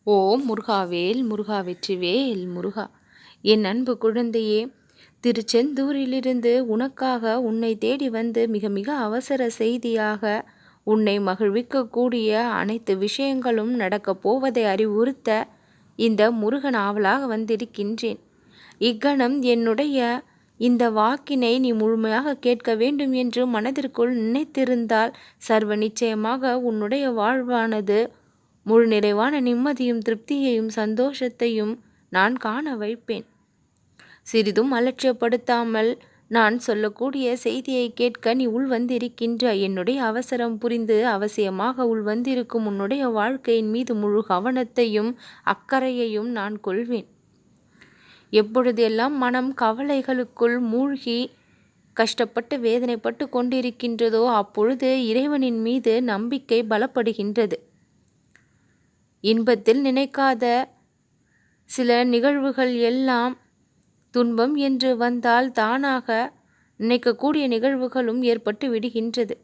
ஓம் முருகாவேல் முருகா வெற்றிவேல் முருகா. என் அன்பு குழந்தையே, திருச்செந்தூரிலிருந்து உனக்காக உன்னை தேடி வந்து மிக மிக அவசர செய்தியாக உன்னை மகிழ்விக்கக்கூடிய அனைத்து விஷயங்களும் நடக்கப் போவதை அறிவுறுத்த இந்த முருகன் ஆவலாக வந்திருக்கின்றேன். இக்கணம் என்னுடைய இந்த வாக்கினை நீ முழுமையாக கேட்க வேண்டும் என்று மனதிற்குள் நினைத்திருந்தால் சர்வ நிச்சயமாக உன்னுடைய வாழ்வானது முழு நிறைவான நிம்மதியும் திருப்தியையும் சந்தோஷத்தையும் நான் காண வைப்பேன். சிறிதும் அலட்சியப்படுத்தாமல் நான் சொல்லக்கூடிய செய்தியை கேட்க நீ உள்வந்திருக்கின்ற என்னுடைய அவசரம் புரிந்து அவசியமாக உள்வந்திருக்கும் உன்னுடைய வாழ்க்கையின் மீது முழு கவனத்தையும் அக்கறையையும் நான் கொள்வேன். எப்பொழுதெல்லாம் மனம் கவலைகளுக்குள் மூழ்கி கஷ்டப்பட்டு வேதனைப்பட்டு கொண்டிருக்கின்றதோ அப்பொழுது இறைவனின் மீது நம்பிக்கை பலப்படுகின்றது. இன்பத்தில் நினைக்காத சில நிகழ்வுகள் எல்லாம் துன்பம் என்று வந்தால் தானாக நினைக்கக்கூடிய நிகழ்வுகளும் ஏற்பட்டு விடுகின்றது.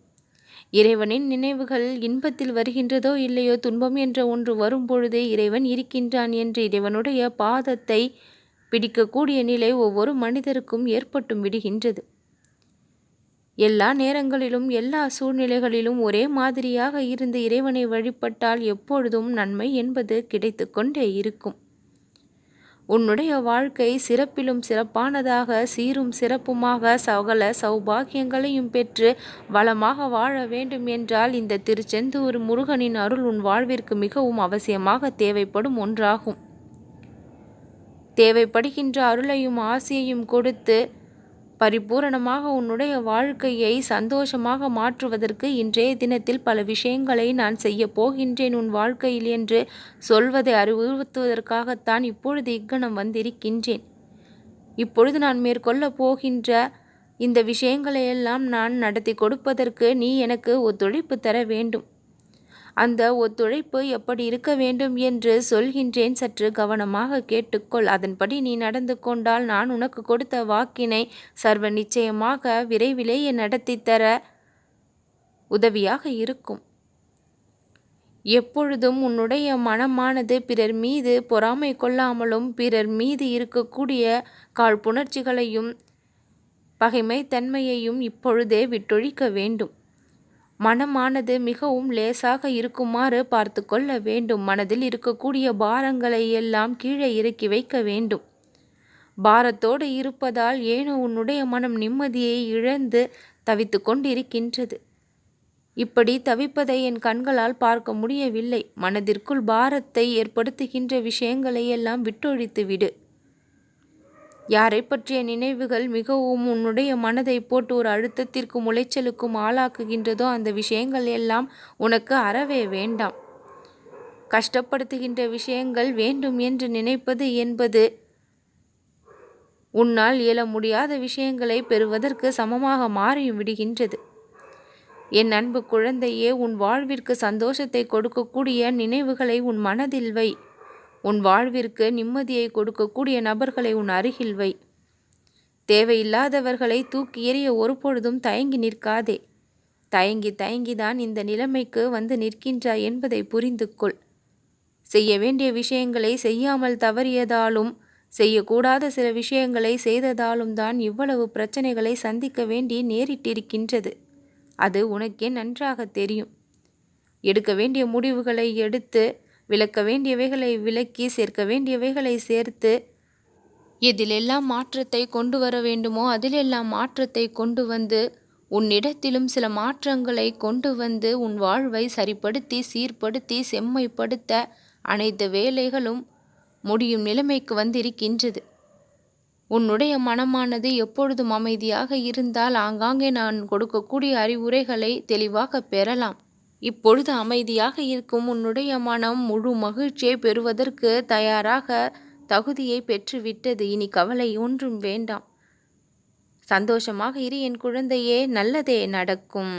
இறைவனின் நினைவுகள் இன்பத்தில் வருகின்றதோ இல்லையோ, துன்பம் என்ற ஒன்று வரும்பொழுது இறைவன் இருக்கின்றான் என்று இறைவனுடைய பாதத்தை பிடிக்கக்கூடிய நிலை ஒவ்வொரு மனிதருக்கும் ஏற்பட்டும் விடுகின்றது. எல்லா நேரங்களிலும் எல்லா சூழ்நிலைகளிலும் ஒரே மாதிரியாக இருந்து இறைவனை வழிபட்டால் எப்பொழுதும் நன்மை என்பது கிடைத்து கொண்டே இருக்கும். உன்னுடைய வாழ்க்கை சிறப்பிலும் சிறப்பானதாக சீரும் சிறப்புமாக சகல சௌபாகியங்களையும் பெற்று வளமாக வாழ வேண்டும் என்றால் இந்த திருச்செந்தூர் முருகனின் அருள் உன் வாழ்விற்கு மிகவும் அவசியமாக தேவைப்படும் ஒன்றாகும். தேவைப்படுகின்ற அருளையும் ஆசையையும் கொடுத்து பரிபூரணமாக உன்னுடைய வாழ்க்கையை சந்தோஷமாக மாற்றுவதற்கு இன்றைய தினத்தில் பல விஷயங்களை நான் செய்ய போகின்றேன் உன் வாழ்க்கையில் என்று சொல்வதை அறிவுறுத்துவதற்காகத்தான் இப்பொழுது இக்கணம் வந்திருக்கின்றேன். இப்பொழுது நான் மேற்கொள்ள போகின்ற இந்த விஷயங்களையெல்லாம் நான் நடத்தி கொடுப்பதற்கு நீ எனக்கு ஒத்துழைப்பு தர வேண்டும். அந்த ஒத்துழைப்பு எப்படி இருக்க வேண்டும் என்று சொல்கின்றேன், சற்று கவனமாக கேட்டுக்கொள். அதன்படி நீ நடந்து கொண்டால் நான் உனக்கு கொடுத்த வாக்கினை சர்வ நிச்சயமாக விரைவிலேயே நடத்தி தர உதவியாக இருக்கும். எப்பொழுதும் உன்னுடைய மனமானது பிறர் மீது பொறாமை கொள்ளாமலும் பிறர் மீது இருக்கக்கூடிய காழ்ப்புணர்ச்சிகளையும் பகைமை தன்மையையும் இப்பொழுதே விட்டொழிக்க வேண்டும். மனமானது மிகவும் லேசாக இருக்குமாறு பார்த்து கொள்ள வேண்டும். மனதில் இருக்கக்கூடிய பாரங்களை எல்லாம் கீழே இறக்கி வைக்க வேண்டும். பாரத்தோடு இருப்பதால் ஏனோ உன்னுடைய மனம் நிம்மதியை இழந்து தவித்து கொண்டிருக்கின்றது. இப்படி தவிப்பதை என் கண்களால் பார்க்க முடியவில்லை. மனதிற்குள் பாரத்தை ஏற்படுத்துகின்ற விஷயங்களை எல்லாம் விட்டொழித்து விடு. யாரை பற்றிய நினைவுகள் மிகவும் உன்னுடைய மனதை போட்டு ஒரு அழுத்தத்திற்கும் உளைச்சலுக்கும் ஆளாக்குகின்றதோ அந்த விஷயங்கள் எல்லாம் உனக்கு அறவே வேண்டாம். கஷ்டப்படுத்துகின்ற விஷயங்கள் வேண்டும் என்று நினைப்பது என்பது உன்னால் இயல முடியாத விஷயங்களை பெறுவதற்கு சமமாக மாறியும் விடுகின்றது. என் அன்பு குழந்தையே, உன் வாழ்விற்கு சந்தோஷத்தை கொடுக்கக்கூடிய நினைவுகளை உன் மனதில் வை. உன் வாழ்விற்கு நிம்மதியை கொடுக்கக்கூடிய நபர்களை உன் அருகில் வை. தேவையில்லாதவர்களை தூக்கி எறிய ஒருபொழுதும் தயங்கி நிற்காதே. தயங்கி தயங்கிதான் இந்த நிலைமைக்கு வந்து நிற்கின்றாய் என்பதை புரிந்து கொள். செய்ய வேண்டிய விஷயங்களை செய்யாமல் தவறியதாலும் செய்யக்கூடாத சில விஷயங்களை செய்ததாலும் தான் இவ்வளவு பிரச்சனைகளை சந்திக்க வேண்டி நேரிட்டிருக்கின்றது. அது உனக்கே நன்றாக தெரியும். எடுக்க வேண்டிய முடிவுகளை எடுத்து விலக்க வேண்டியவைகளை விலக்கி சேர்க்க வேண்டியவைகளை சேர்த்து எதிலெல்லாம் மாற்றத்தை கொண்டு வர வேண்டுமோ அதிலெல்லாம் மாற்றத்தை கொண்டு வந்து உன்னிடத்திலும் சில மாற்றங்களை கொண்டு வந்து உன் வாழ்வை சரிப்படுத்தி சீர்படுத்தி செம்மைப்படுத்த அனைத்து வேலைகளும் முடியும் நிலைமைக்கு வந்திருக்கின்றது. உன்னுடைய மனமானது எப்பொழுதும் அமைதியாக இருந்தால் ஆங்காங்கே நான் கொடுக்கக்கூடிய அறிவுரைகளை தெளிவாக பெறலாம். இப்பொழுது அமைதியாக இருக்கும் உன்னுடைய மனம் முழு மகிழ்ச்சியை பெறுவதற்கு தயாராக தகுதியை பெற்றுவிட்டது. இனி கவலை ஒன்றும் வேண்டாம். சந்தோஷமாக இரு என் குழந்தையே, நல்லதே நடக்கும்.